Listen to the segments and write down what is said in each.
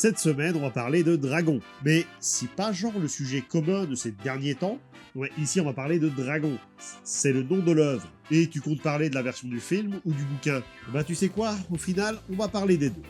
Cette semaine, on va parler de dragons. Mais c'est pas genre le sujet commun de ces derniers temps. Ouais, ici on va parler de dragons. C'est le nom de l'œuvre. Et tu comptes parler de la version du film ou du bouquin? Bah tu sais quoi, au final, on va parler des deux.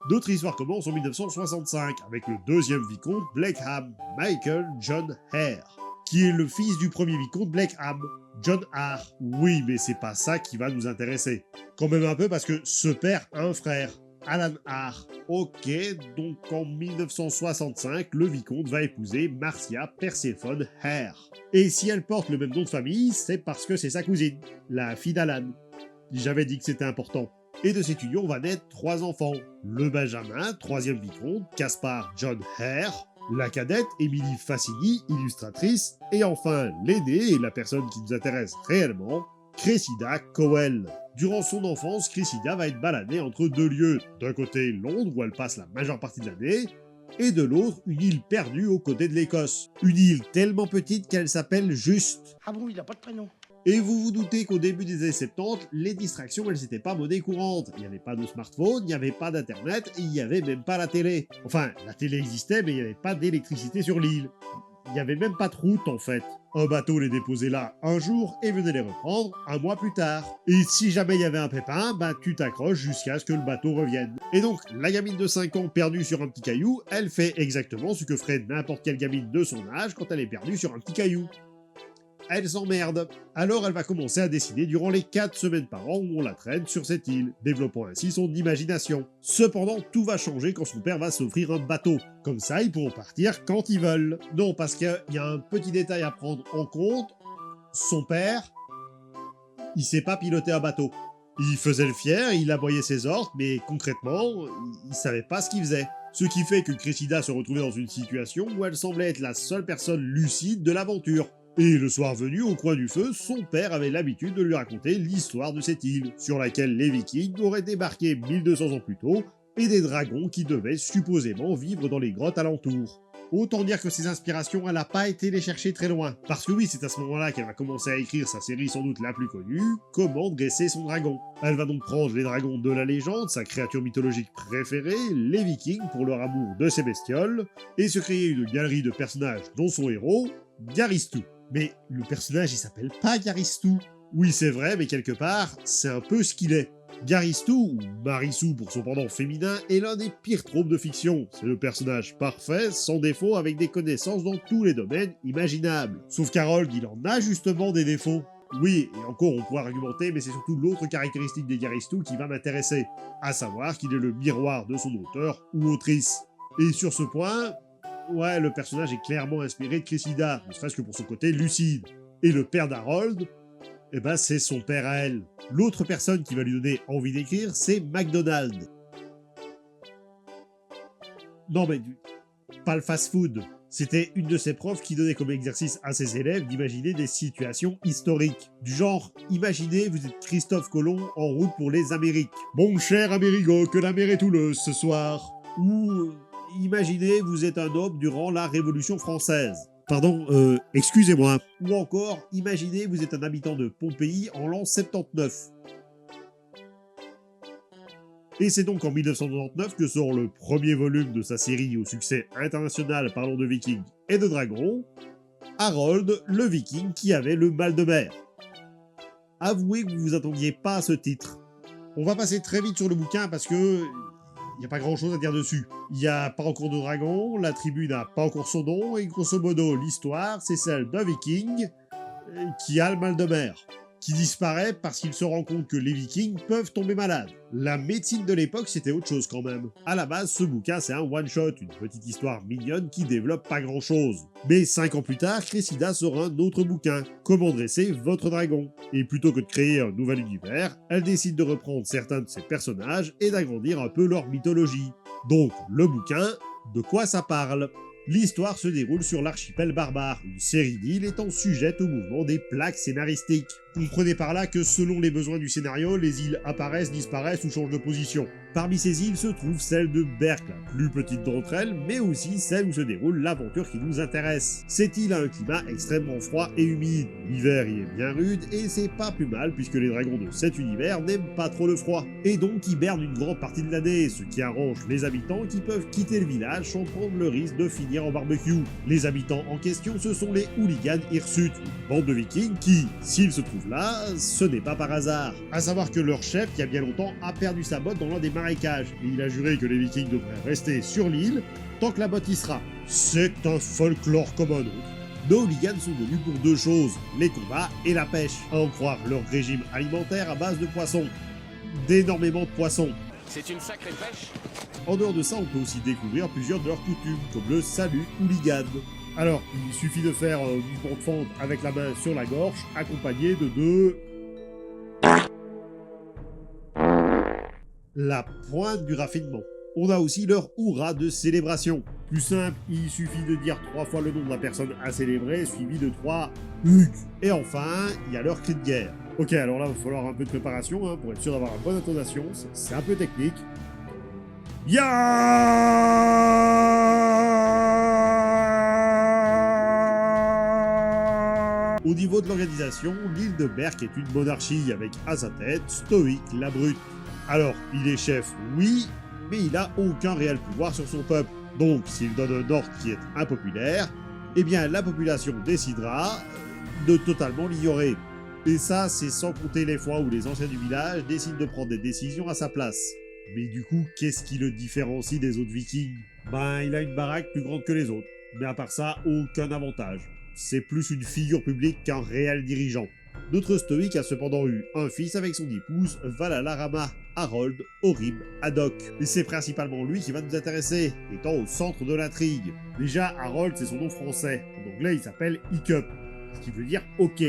Notre histoire commence en 1965 avec le deuxième vicomte Blackham, Michael John Hare, qui est le fils du premier vicomte Blackham, John Hare. Oui, mais c'est pas ça qui va nous intéresser. Quand même un peu parce que ce père a un frère, Alan Hare. Ok, donc en 1965, le vicomte va épouser Marcia Perséphone Hare. Et si elle porte le même nom de famille, c'est parce que c'est sa cousine, la fille d'Alan. J'avais dit que c'était important. Et de cette union va naître 3 enfants. Le Benjamin, 3e vicomte, Caspar John Hare, la cadette, Émilie Fassini, illustratrice, et enfin l'aîné, et la personne qui nous intéresse réellement, Cressida Cowell. Durant son enfance, Cressida va être baladée entre deux lieux. D'un côté, Londres, où elle passe la majeure partie de l'année, et de l'autre, une île perdue aux côtés de l'Écosse. Une île tellement petite qu'elle s'appelle juste. Ah bon, il a pas de prénom. Et vous vous doutez qu'au début des années 70, les distractions, elles n'étaient pas monnaie courante. Il n'y avait pas de smartphone, il n'y avait pas d'internet, et il n'y avait même pas la télé. Enfin, la télé existait, mais il n'y avait pas d'électricité sur l'île. Il n'y avait même pas de route, en fait. Un bateau les déposait là un jour et venait les reprendre un mois plus tard. Et si jamais il y avait un pépin, bah tu t'accroches jusqu'à ce que le bateau revienne. Et donc, la gamine de 5 ans perdue sur un petit caillou, elle fait exactement ce que ferait n'importe quelle gamine de son âge quand elle est perdue sur un petit caillou. Elle s'emmerde. Alors elle va commencer à dessiner durant les 4 semaines par an où on la traîne sur cette île, développant ainsi son imagination. Cependant, tout va changer quand son père va s'offrir un bateau. Comme ça, ils pourront partir quand ils veulent. Non, parce qu'il y a un petit détail à prendre en compte. Son père, il sait pas piloter un bateau. Il faisait le fier, il aboyait ses ordres, mais concrètement, il savait pas ce qu'il faisait. Ce qui fait que Cressida se retrouvait dans une situation où elle semblait être la seule personne lucide de l'aventure. Et le soir venu, au coin du feu, son père avait l'habitude de lui raconter l'histoire de cette île, sur laquelle les Vikings auraient débarqué 1200 ans plus tôt, et des dragons qui devaient supposément vivre dans les grottes alentours. Autant dire que ses inspirations, elle n'a pas été les chercher très loin. Parce que oui, c'est à ce moment-là qu'elle va commencer à écrire sa série sans doute la plus connue, Comment dresser son dragon. Elle va donc prendre les dragons de la légende, sa créature mythologique préférée, les Vikings pour leur amour de ces bestioles, et se créer une galerie de personnages dont son héros, Garistou. Mais le personnage, il s'appelle pas Garistou. Oui, c'est vrai, mais quelque part, c'est un peu ce qu'il est. Garistou, ou Marissou pour son pendant féminin, est l'un des pires tropes de fiction. C'est le personnage parfait, sans défaut, avec des connaissances dans tous les domaines imaginables. Sauf qu'Harold, il en a justement des défauts. Oui, et encore on pourrait argumenter, mais c'est surtout l'autre caractéristique des Garistou qui va m'intéresser, à savoir qu'il est le miroir de son auteur ou autrice. Et sur ce point, ouais, le personnage est clairement inspiré de Cressida, ne serait-ce que pour son côté lucide. Et le père d'Harold, eh ben c'est son père à elle. L'autre personne qui va lui donner envie d'écrire, c'est McDonald. Non mais, pas le fast-food. C'était une de ses profs qui donnait comme exercice à ses élèves d'imaginer des situations historiques. Du genre, imaginez vous êtes Christophe Colomb en route pour les Amériques. Mon cher Amérigo, que la mer est houleuse ce soir. Ou... imaginez, vous êtes un homme durant la Révolution française. Pardon, excusez-moi. Ou encore, imaginez, vous êtes un habitant de Pompéi en l'an 79. Et c'est donc en 1999 que sort le premier volume de sa série au succès international parlant de vikings et de dragons, Harold, le viking qui avait le mal de mer. Avouez que vous vous attendiez pas à ce titre. On va passer très vite sur le bouquin parce que il n'y a pas grand chose à dire dessus. Il n'y a pas encore de dragon, la tribu n'a pas encore son nom, et grosso modo, l'histoire, c'est celle d'un viking qui a le mal de mer, qui disparaît parce qu'il se rend compte que les vikings peuvent tomber malades. La médecine de l'époque, c'était autre chose quand même. À la base, ce bouquin, c'est un one-shot, une petite histoire mignonne qui développe pas grand-chose. Mais 5 ans plus tard, Cressida sort un autre bouquin, Comment dresser votre dragon. Et plutôt que de créer un nouvel univers, elle décide de reprendre certains de ses personnages et d'agrandir un peu leur mythologie. Donc, le bouquin, de quoi ça parle ? L'histoire se déroule sur l'archipel barbare, une série d'îles étant sujette au mouvement des plaques scénaristiques. Comprenez par là que selon les besoins du scénario, les îles apparaissent, disparaissent ou changent de position. Parmi ces îles se trouve celle de Berk, la plus petite d'entre elles, mais aussi celle où se déroule l'aventure qui nous intéresse. Cette île a un climat extrêmement froid et humide. L'hiver y est bien rude et c'est pas plus mal puisque les dragons de cet univers n'aiment pas trop le froid. Et donc hibernent une grande partie de l'année, ce qui arrange les habitants qui peuvent quitter le village sans prendre le risque de finir en barbecue. Les habitants en question, ce sont les hooligans Hirsutes, une bande de vikings qui, s'ils se trouvent là, ce n'est pas par hasard. À savoir que leur chef, il y a bien longtemps, a perdu sa botte dans l'un des marécages, et il a juré que les vikings devraient rester sur l'île tant que la botte y sera. C'est un folklore comme un autre. Nos hooligans sont connus pour deux choses, les combats et la pêche, à en croire leur régime alimentaire à base de poissons. D'énormément de poissons. C'est une sacrée pêche. En dehors de ça, on peut aussi découvrir plusieurs de leurs coutumes, comme le salut hooligan. Alors, il suffit de faire du pont de fente avec la main sur la gorge, accompagné de deux... La pointe du raffinement. On a aussi leur hurrah de célébration. Plus simple, il suffit de dire 3 fois le nom de la personne à célébrer, suivi de 3 huc. Et enfin, il y a leur cri de guerre. Ok, alors là, il va falloir un peu de préparation pour être sûr d'avoir une bonne intonation. C'est un peu technique. Ya! Au niveau de l'organisation, l'île de Berk est une monarchie avec à sa tête Stoïque la Brute. Alors, il est chef, oui, mais il n'a aucun réel pouvoir sur son peuple. Donc, s'il donne un ordre qui est impopulaire, eh bien la population décidera de totalement l'ignorer. Et ça, c'est sans compter les fois où les anciens du village décident de prendre des décisions à sa place. Mais du coup, qu'est-ce qui le différencie des autres vikings? Ben, il a une baraque plus grande que les autres. Mais à part ça, aucun avantage. C'est plus une figure publique qu'un réel dirigeant. Notre stoïque a cependant eu un fils avec son épouse, Valalarama, Harold, Horib, Haddock. Et c'est principalement lui qui va nous intéresser, étant au centre de l'intrigue. Déjà, Harold, c'est son nom français. En anglais, il s'appelle Hiccup, ce qui veut dire OK.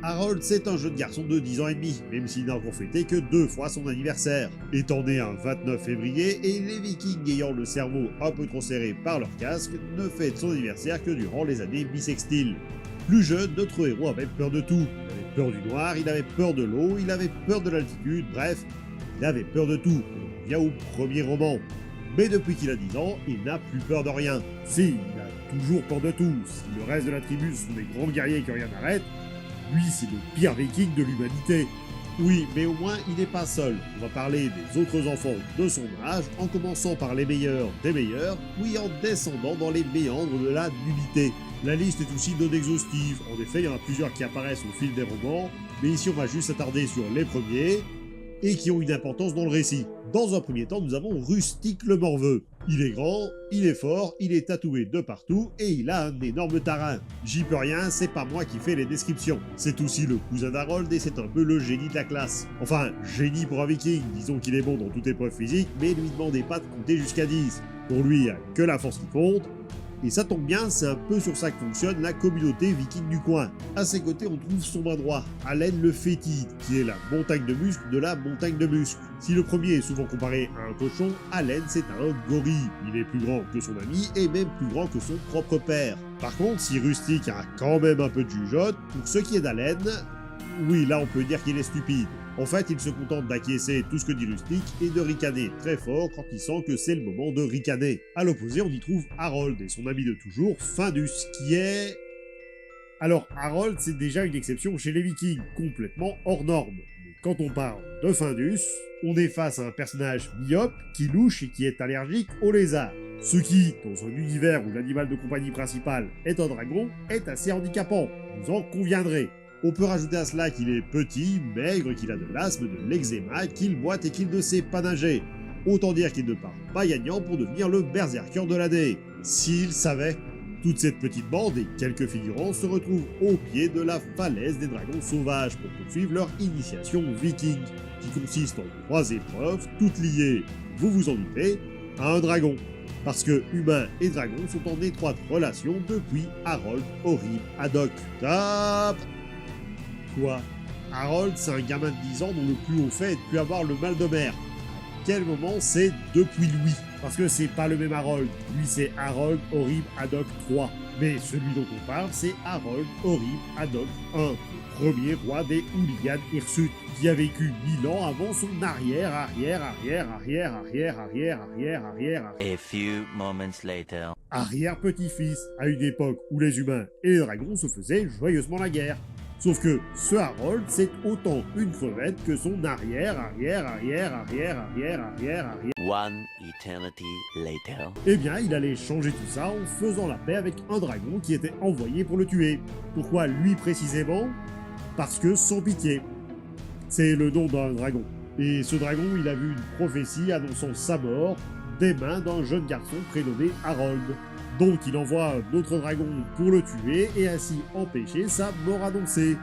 Harold, c'est un jeune garçon de 10 ans et demi, même s'il n'a encore fêté que 2 fois son anniversaire. Étant né un 29 février, et les vikings ayant le cerveau un peu trop serré par leur casque, ne fêtent son anniversaire que durant les années bissextiles. Plus jeune, notre héros avait peur de tout. Il avait peur du noir, il avait peur de l'eau, il avait peur de l'altitude, bref, il avait peur de tout. On revient au premier roman. Mais depuis qu'il a 10 ans, il n'a plus peur de rien. Si, il a toujours peur de tout. Si le reste de la tribu sont des grands guerriers que rien n'arrête, lui c'est le pire viking de l'humanité. Oui, mais au moins il n'est pas seul. On va parler des autres enfants de son âge, en commençant par les meilleurs des meilleurs, puis en descendant dans les méandres de la nullité. La liste est aussi non exhaustive. En effet, il y en a plusieurs qui apparaissent au fil des romans, mais ici on va juste s'attarder sur les premiers, et qui ont une importance dans le récit. Dans un premier temps, nous avons Rustic le Morveux. Il est grand, il est fort, il est tatoué de partout, et il a un énorme tarin. J'y peux rien, c'est pas moi qui fais les descriptions. C'est aussi le cousin d'Harold, et c'est un peu le génie de la classe. Enfin, génie pour un viking, disons qu'il est bon dans toute épreuve physique, mais lui demandez pas de compter jusqu'à 10. Pour lui, il n'y a que la force qui compte, et ça tombe bien, c'est un peu sur ça que fonctionne la communauté viking du coin. À ses côtés, on trouve son bras droit, Allen le Fétide, qui est la montagne de muscles de la montagne de muscles. Si le premier est souvent comparé à un cochon, Allen c'est un gorille. Il est plus grand que son ami et même plus grand que son propre père. Par contre, si Rustic a quand même un peu de jugeote, pour ce qui est d'Allen, oui, là on peut dire qu'il est stupide. En fait, il se contente d'acquiescer tout ce que dit Rustic et de ricaner très fort quand il sent que c'est le moment de ricaner. À l'opposé, on y trouve Harold et son ami de toujours, Findus, qui est... Alors, Harold, c'est déjà une exception chez les Vikings, complètement hors norme. Mais quand on parle de Findus, on est face à un personnage myope, qui louche et qui est allergique aux lézards. Ce qui, dans un univers où l'animal de compagnie principal est un dragon, est assez handicapant, vous en conviendrez. On peut rajouter à cela qu'il est petit, maigre, qu'il a de l'asthme, de l'eczéma, qu'il boite et qu'il ne sait pas nager. Autant dire qu'il ne part pas gagnant pour devenir le berserker de l'année. S'il savait. Toute cette petite bande et quelques figurants se retrouvent au pied de la falaise des dragons sauvages pour poursuivre leur initiation viking, qui consiste en 3 épreuves, toutes liées, vous vous en doutez, à un dragon. Parce que humains et dragons sont en étroite relation depuis Harold, Horib, Haddock. Top! Quoi? Harold, c'est un gamin de 10 ans dont le plus haut fait est de plus avoir le mal de mer. À quel moment c'est depuis lui? parce que c'est pas le même Harold. Lui, c'est Harold Horrible Haddock 3. Mais celui dont on parle, c'est Harold Horrible Haddock 1, premier roi des hooligans hirsutes, qui a vécu 1000 ans avant son arrière. A few moments later. Arrière-petit-fils, à une époque où les humains et les dragons se faisaient joyeusement la guerre. Sauf que ce Harold, c'est autant une crevette que son arrière. One eternity later. Eh bien, il allait changer tout ça en faisant la paix avec un dragon qui était envoyé pour le tuer. Pourquoi lui précisément? Parce que sans pitié. C'est le nom d'un dragon. Et ce dragon, il a vu une prophétie annonçant sa mort des mains d'un jeune garçon prénommé Harold. Donc il envoie un autre dragon pour le tuer et ainsi empêcher sa mort annoncée.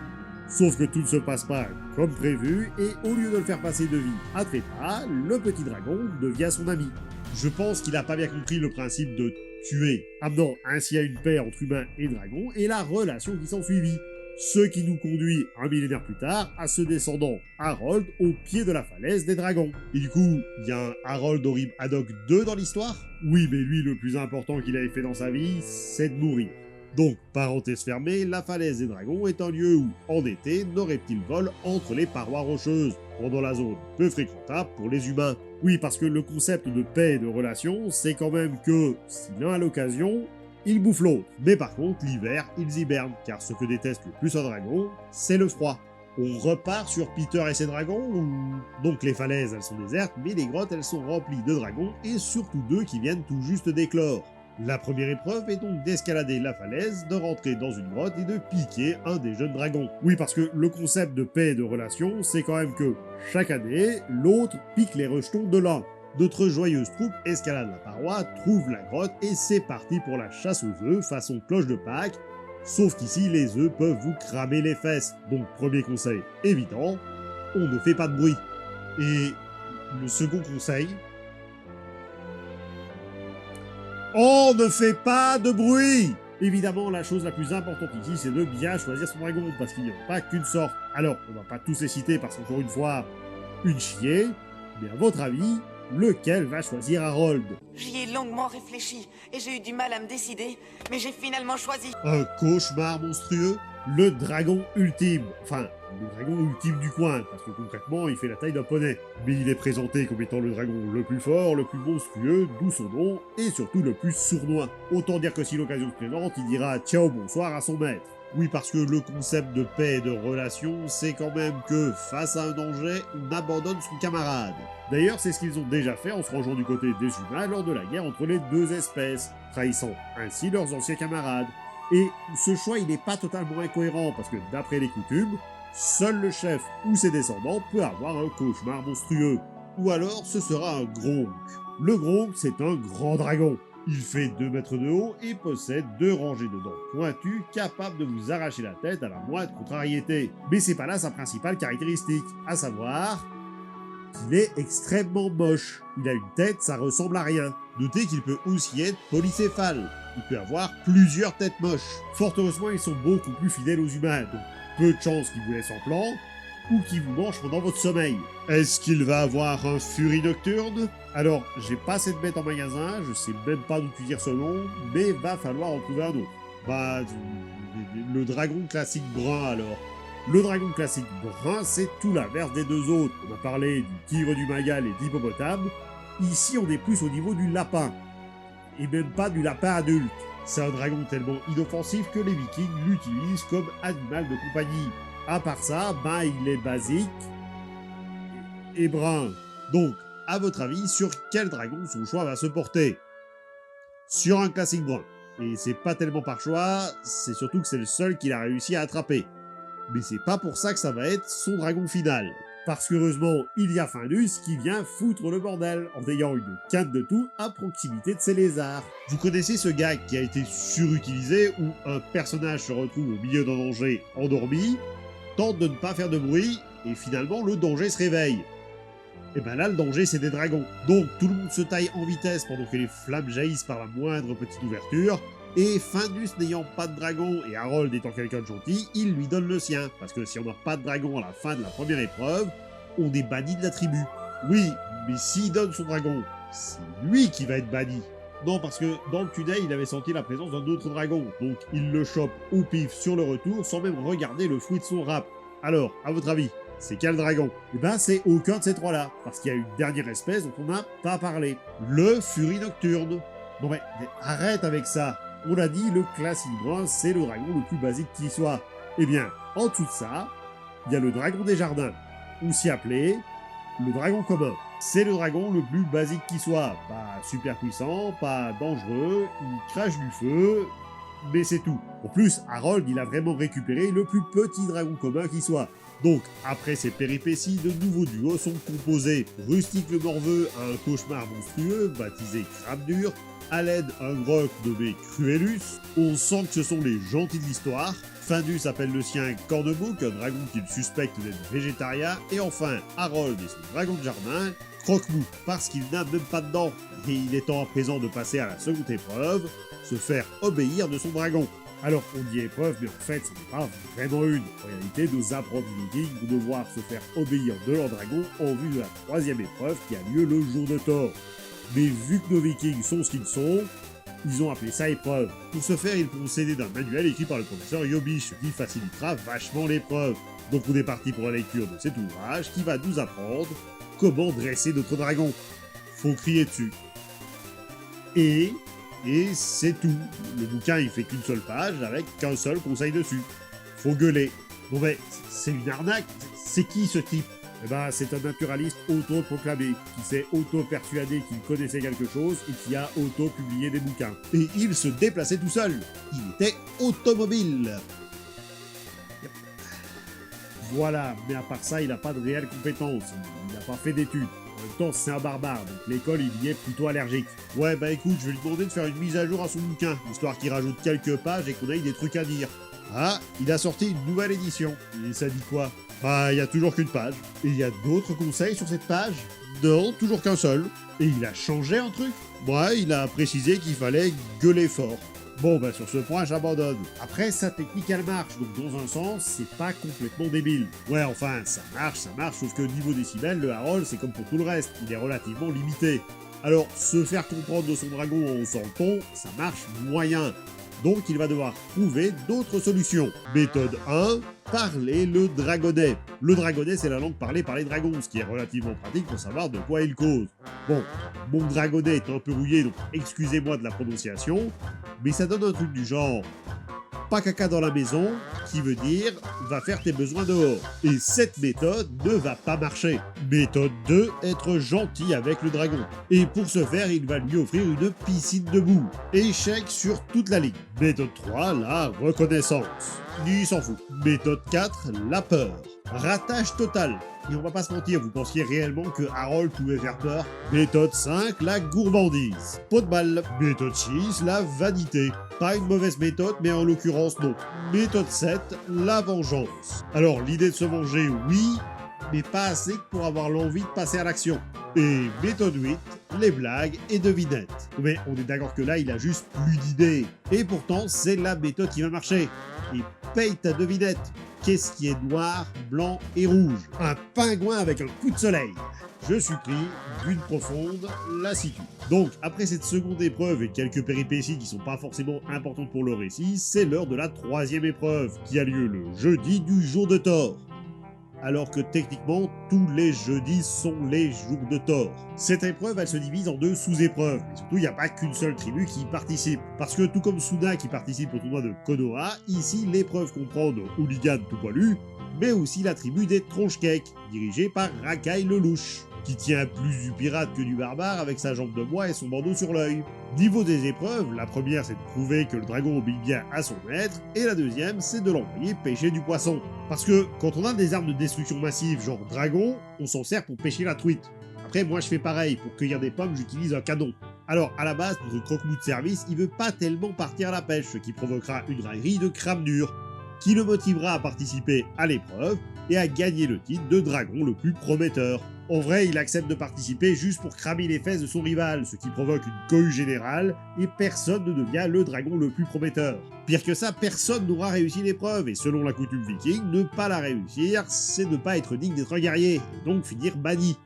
Sauf que tout ne se passe pas comme prévu et au lieu de le faire passer de vie à trépas, le petit dragon devient son ami. Je pense qu'il n'a pas bien compris le principe de tuer, amenant ainsi à une paix entre humains et dragons et la relation qui s'ensuivit. Ce qui nous conduit, un millénaire plus tard, à ce descendant Harold au pied de la falaise des dragons. Et du coup, il y a un Harold Horrible Haddock 2 dans l'histoire? Oui, mais lui, le plus important qu'il avait fait dans sa vie, c'est de mourir. Donc, parenthèse fermée, la falaise des dragons est un lieu où, en été, nos reptiles volent entre les parois rocheuses, rendant la zone peu fréquentable pour les humains. Oui, parce que le concept de paix et de relation, c'est quand même que, si l'un a l'occasion, ils bouffent l'autre. Mais par contre, l'hiver, ils hibernent, car ce que déteste le plus un dragon, c'est le froid. On repart sur Peter et ses dragons, ou... Donc les falaises, elles sont désertes, mais les grottes, elles sont remplies de dragons, et surtout deux qui viennent tout juste d'éclore. La première épreuve est donc d'escalader la falaise, de rentrer dans une grotte et de piquer un des jeunes dragons. Oui, parce que le concept de paix et de relation, c'est quand même que, chaque année, l'autre pique les rejetons de l'un. Notre joyeuse troupe escalade la paroi, trouve la grotte et c'est parti pour la chasse aux œufs façon cloche de Pâques. Sauf qu'ici, les œufs peuvent vous cramer les fesses. Donc, premier conseil évident, on ne fait pas de bruit. Et le second conseil, on ne fait pas de bruit! Évidemment, la chose la plus importante ici, c'est de bien choisir son dragon, parce qu'il n'y en a pas qu'une sorte. Alors, on va pas tous les citer parce qu'encore une fois, une chier, mais à votre avis, lequel va choisir Harold? J'y ai longuement réfléchi et j'ai eu du mal à me décider, mais j'ai finalement choisi. Un cauchemar monstrueux? Le dragon ultime. Enfin, le dragon ultime du coin, parce que concrètement, il fait la taille d'un poney. Mais il est présenté comme étant le dragon le plus fort, le plus monstrueux, d'où son nom, et surtout le plus sournois. Autant dire que si l'occasion se présente, il dira ciao bonsoir à son maître. Oui, parce que le concept de paix et de relation, c'est quand même que, face à un danger, on abandonne son camarade. D'ailleurs, c'est ce qu'ils ont déjà fait en se rangeant du côté des humains lors de la guerre entre les deux espèces, trahissant ainsi leurs anciens camarades. Et ce choix, il n'est pas totalement incohérent, parce que d'après les coutumes, seul le chef ou ses descendants peut avoir un cauchemar monstrueux. Ou alors, ce sera un Gronk. Le Gronk, c'est un grand dragon. Il fait 2 mètres de haut et possède 2 rangées de dents pointues capables de vous arracher la tête à la moindre contrariété. Mais c'est pas là sa principale caractéristique, à savoir qu'il est extrêmement moche. Il a une tête, ça ressemble à rien. Notez qu'il peut aussi être polycéphale. Il peut avoir plusieurs têtes moches. Fort heureusement, ils sont beaucoup plus fidèles aux humains, donc peu de chances qu'ils vous laissent en plan, ou qu'il vous mange pendant votre sommeil. Est-ce qu'il va avoir un Furie nocturne? Alors, j'ai pas cette bête en magasin, je sais même pas d'où tu dire ce nom, mais va falloir en trouver un autre. Bah, le dragon classique brun alors. Le dragon classique brun, c'est tout l'inverse des deux autres. On a parlé du tigre du Magal et de l'hippopotame. Ici, on est plus au niveau du lapin. Et même pas du lapin adulte. C'est un dragon tellement inoffensif que les vikings l'utilisent comme animal de compagnie. À part ça, ben il est basique et brun. Donc, à votre avis, sur quel dragon son choix va se porter? Sur un classique brun. Et c'est pas tellement par choix, c'est surtout que c'est le seul qu'il a réussi à attraper. Mais c'est pas pour ça que ça va être son dragon final. Parce qu'heureusement, il y a Findus qui vient foutre le bordel en ayant une quinte de tout à proximité de ses lézards. Vous connaissez ce gag qui a été surutilisé où un personnage se retrouve au milieu d'un danger endormi, tente de ne pas faire de bruit, et finalement le danger se réveille. Et ben là, le danger, c'est des dragons. Donc tout le monde se taille en vitesse pendant que les flammes jaillissent par la moindre petite ouverture, et Findus n'ayant pas de dragon, et Harold étant quelqu'un de gentil, il lui donne le sien, parce que si on n'a pas de dragon à la fin de la première épreuve, on est banni de la tribu. Oui, mais s'il donne son dragon c'est lui qui va être banni. Non, parce que dans le tunnel, il avait senti la présence d'un autre dragon, donc il le chope au pif sur le retour sans même regarder le fruit de son rap. Alors, à votre avis, c'est quel dragon? Eh ben, c'est aucun de ces trois-là, parce qu'il y a une dernière espèce dont on n'a pas parlé. Le Furie Nocturne. Non mais arrête avec ça. On a dit le classique brun, c'est le dragon le plus basique qui soit. Eh bien, en dessous de ça, il y a le dragon des jardins, aussi appelé le dragon commun. C'est le dragon le plus basique qui soit. Pas super puissant, pas dangereux, il crache du feu, mais c'est tout. En plus, Harold, il a vraiment récupéré le plus petit dragon commun qui soit. Donc, après ces péripéties, de nouveaux duos sont composés. Rustique le Morveux a un cauchemar monstrueux, baptisé Crabe Dur. Aled, un groc nommé Cruellus. On sent que ce sont les gentils de l'histoire. Findus appelle le sien Cornebouc, un dragon qu'il suspecte d'être végétarien. Et enfin, Harold et son dragon de jardin, Croque-Mou, parce qu'il n'a même pas de dents. Et il est temps à présent de passer à la seconde épreuve, se faire obéir de son dragon. Alors on dit épreuve, mais en fait ce n'est pas vraiment une. En réalité, nos apprentis vikings vont devoir se faire obéir de leur dragon en vue de la troisième épreuve qui a lieu le jour de Thor. Mais vu que nos vikings sont ce qu'ils sont, ils ont appelé ça épreuve. Pour ce faire, ils pourront s'aider d'un manuel écrit par le professeur Yobish, ce qui facilitera vachement l'épreuve. Donc on est parti pour la lecture de cet ouvrage qui va nous apprendre comment dresser notre dragon. Faut crier dessus. Et c'est tout. Le bouquin il fait qu'une seule page avec qu'un seul conseil dessus. Faut gueuler. Bon ben, c'est une arnaque. C'est qui ce type? Eh ben, c'est un naturaliste auto-proclamé, qui s'est auto-persuadé qu'il connaissait quelque chose et qui a auto-publié des bouquins. Et il se déplaçait tout seul. Il était automobile. Voilà, mais à part ça, il n'a pas de réelles compétences. Il n'a pas fait d'études. En même temps, c'est un barbare, donc l'école, il y est plutôt allergique. Ouais, bah écoute, je vais lui demander de faire une mise à jour à son bouquin, histoire qu'il rajoute quelques pages et qu'on ait des trucs à dire. Ah, il a sorti une nouvelle édition. Et ça dit quoi? Ah, il y a toujours qu'une page. Et il y a d'autres conseils sur cette page? Non, toujours qu'un seul. Et il a changé un truc? Ouais, il a précisé qu'il fallait gueuler fort. Bon, bah sur ce point, j'abandonne. Après, sa technique, elle marche, donc dans un sens, c'est pas complètement débile. Ouais, enfin, ça marche, sauf que niveau décibels, le Harold, c'est comme pour tout le reste, il est relativement limité. Alors, se faire comprendre de son dragon en haussant le ton, ça marche moyen. Donc, il va devoir trouver d'autres solutions. Méthode 1, parler le dragonais. Le dragonais, c'est la langue parlée par les dragons, ce qui est relativement pratique pour savoir de quoi il cause. Bon, mon dragonais est un peu rouillé, donc excusez-moi de la prononciation, mais ça donne un truc du genre pas caca dans la maison, qui veut dire va faire tes besoins dehors. Et cette méthode ne va pas marcher. Méthode 2, être gentil avec le dragon. Et pour ce faire, il va lui offrir une piscine de boue. Échec sur toute la ligne. Méthode 3, la reconnaissance. Il s'en fout. Méthode 4, la peur. Ratage total. Et on va pas se mentir, vous pensiez réellement que Harold pouvait faire peur? Méthode 5, la gourmandise. Pot de balle. Méthode 6, la vanité. Pas une mauvaise méthode, mais en l'occurrence non. Méthode 7, la vengeance. Alors l'idée de se venger, oui, mais pas assez pour avoir l'envie de passer à l'action. Et méthode 8, les blagues et devinettes. Mais on est d'accord que là, il a juste plus d'idées. Et pourtant, c'est la méthode qui va marcher. Et paye ta devinette. Qu'est-ce qui est noir, blanc et rouge? Un pingouin avec un coup de soleil. Je suis pris d'une profonde lassitude. Donc, après cette seconde épreuve et quelques péripéties qui sont pas forcément importantes pour le récit, c'est l'heure de la troisième épreuve, qui a lieu le jeudi du jour de Thor. Alors que techniquement, tous les jeudis sont les jours de Thor. Cette épreuve, elle se divise en deux sous-épreuves, et surtout, il n'y a pas qu'une seule tribu qui y participe. Parce que tout comme Suna qui participe au tournoi de Konoha, ici, l'épreuve comprend nos hooligans tout poilus, mais aussi la tribu des tronches-cakes, dirigée par Rakai le Louche, qui tient plus du pirate que du barbare avec sa jambe de bois et son bandeau sur l'œil. Niveau des épreuves, la première c'est de prouver que le dragon obéit bien à son maître, et la deuxième c'est de l'envoyer pêcher du poisson. Parce que quand on a des armes de destruction massive genre dragon, on s'en sert pour pêcher la truite. Après moi je fais pareil, pour cueillir des pommes j'utilise un canon. Alors à la base, notre croque-mou de service, il veut pas tellement partir à la pêche, ce qui provoquera une raillerie de Crabe Dur, qui le motivera à participer à l'épreuve et à gagner le titre de dragon le plus prometteur. En vrai, il accepte de participer juste pour cramer les fesses de son rival, ce qui provoque une cohue générale, et personne ne devient le dragon le plus prometteur. Pire que ça, personne n'aura réussi l'épreuve, et selon la coutume viking, ne pas la réussir, c'est ne pas être digne d'être un guerrier, et donc finir banni.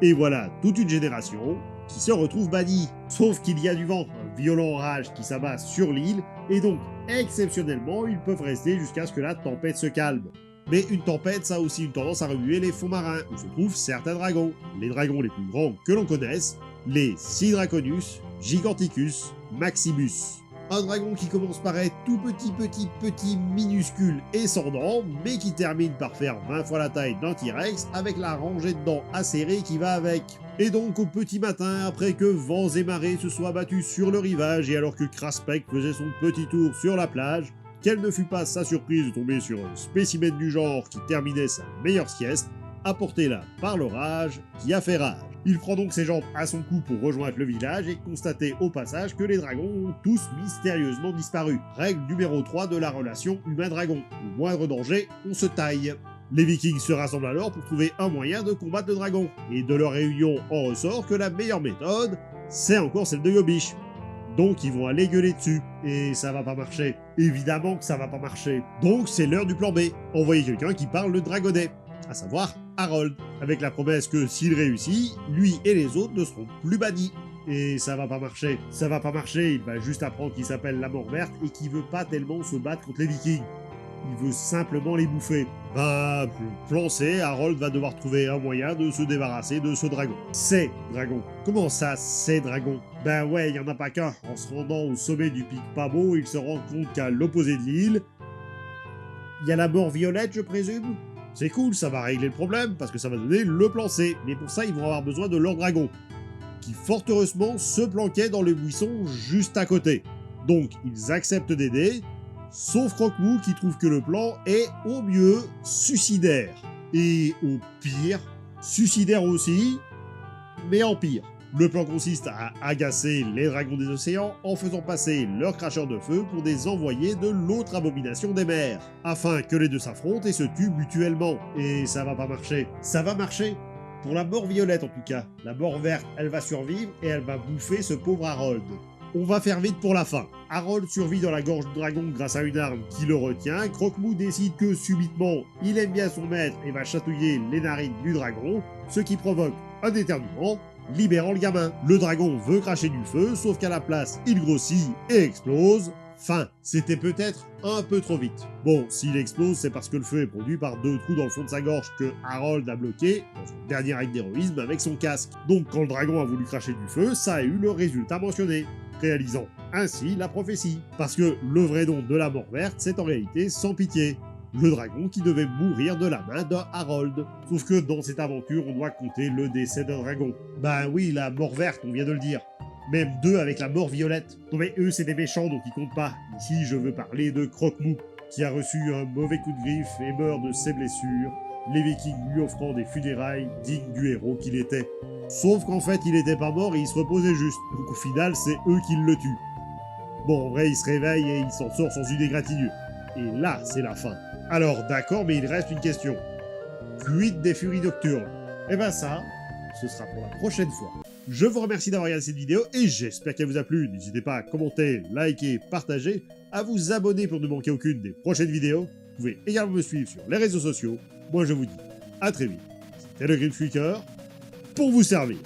Et voilà, toute une génération qui se retrouve banni. Sauf qu'il y a du vent, un violent orage qui s'abat sur l'île, et donc, exceptionnellement, ils peuvent rester jusqu'à ce que la tempête se calme. Mais une tempête, ça a aussi une tendance à remuer les fonds marins, où se trouvent certains dragons. Les dragons les plus grands que l'on connaisse, les Sidraconus, Giganticus, Maximus. Un dragon qui commence par être tout petit, minuscule et sans dents, mais qui termine par faire 20 fois la taille d'un T-Rex avec la rangée de dents acérées qui va avec. Et donc au petit matin, après que vents et marées se soient battus sur le rivage et alors que Craspec faisait son petit tour sur la plage, quelle ne fut pas sa surprise de tomber sur un spécimen du genre qui terminait sa meilleure sieste, apporté là par l'orage qui a fait rage. Il prend donc ses jambes à son cou pour rejoindre le village et constater au passage que les dragons ont tous mystérieusement disparu. Règle numéro 3 de la relation humain-dragon. Au moindre danger, on se taille. Les Vikings se rassemblent alors pour trouver un moyen de combattre le dragon. Et de leur réunion en ressort que la meilleure méthode, c'est encore celle de Yobish. Donc ils vont aller gueuler dessus. Et ça va pas marcher. Évidemment que ça va pas marcher. Donc c'est l'heure du plan B. Envoyer quelqu'un qui parle le dragonnet. À savoir Harold, avec la promesse que s'il réussit, lui et les autres ne seront plus bannis. Et ça va pas marcher. Ça va pas marcher, il va juste apprendre qu'il s'appelle la Mort Verte et qu'il veut pas tellement se battre contre les Vikings. Il veut simplement les bouffer. Bah, plan C, Harold va devoir trouver un moyen de se débarrasser de ce dragon. Ces dragons. Comment ça, ces dragons? Ben ouais, il y en a pas qu'un. En se rendant au sommet du pic Pabo, il se rend compte qu'à l'opposé de l'île, il y a la mort violette, je présume? C'est cool, ça va régler le problème, parce que ça va donner le plan C. Mais pour ça, ils vont avoir besoin de leur dragon, qui fort heureusement se planquait dans le buisson juste à côté. Donc, ils acceptent d'aider, sauf Croque-Mou qui trouve que le plan est, au mieux, suicidaire. Et au pire, suicidaire aussi, mais en pire. Le plan consiste à agacer les dragons des océans en faisant passer leurs cracheurs de feu pour des envoyés de l'autre abomination des mers, afin que les deux s'affrontent et se tuent mutuellement. Et ça va pas marcher. Ça va marcher. Pour la mort violette en tout cas. La mort verte, elle va survivre et elle va bouffer ce pauvre Harold. On va faire vite pour la fin. Harold survit dans la gorge du dragon grâce à une arme qui le retient. Croque-Mou décide que subitement, il aime bien son maître et va chatouiller les narines du dragon, ce qui provoque un éternuement, libérant le gamin. Le dragon veut cracher du feu, sauf qu'à la place, il grossit et explose. Fin. C'était peut-être un peu trop vite. Bon, s'il explose, c'est parce que le feu est produit par 2 trous dans le fond de sa gorge que Harold a bloqué dans son dernier acte d'héroïsme avec son casque. Donc quand le dragon a voulu cracher du feu, ça a eu le résultat mentionné, réalisant ainsi la prophétie. Parce que le vrai nom de la mort verte, c'est en réalité sans pitié. Le dragon qui devait mourir de la main d'un Harold. Sauf que dans cette aventure, on doit compter le décès d'un dragon. Ben oui, la mort verte, on vient de le dire. Même 2 avec la mort violette. Non mais eux, c'est des méchants, donc ils comptent pas. Ici, je veux parler de Croque-Mou, qui a reçu un mauvais coup de griffe et meurt de ses blessures, les Vikings lui offrant des funérailles dignes du héros qu'il était. Sauf qu'en fait, il était pas mort et il se reposait juste. Donc au final, c'est eux qui le tuent. Bon, en vrai, il se réveille et il s'en sort sans une égratignure. Et là, c'est la fin. Alors, d'accord, mais il reste une question. Quid des furies nocturnes? Eh ben ça, ce sera pour la prochaine fois. Je vous remercie d'avoir regardé cette vidéo et j'espère qu'elle vous a plu. N'hésitez pas à commenter, liker, partager, à vous abonner pour ne manquer aucune des prochaines vidéos. Vous pouvez également me suivre sur les réseaux sociaux. Moi, je vous dis à très vite. C'était le Grim Squeaker pour vous servir.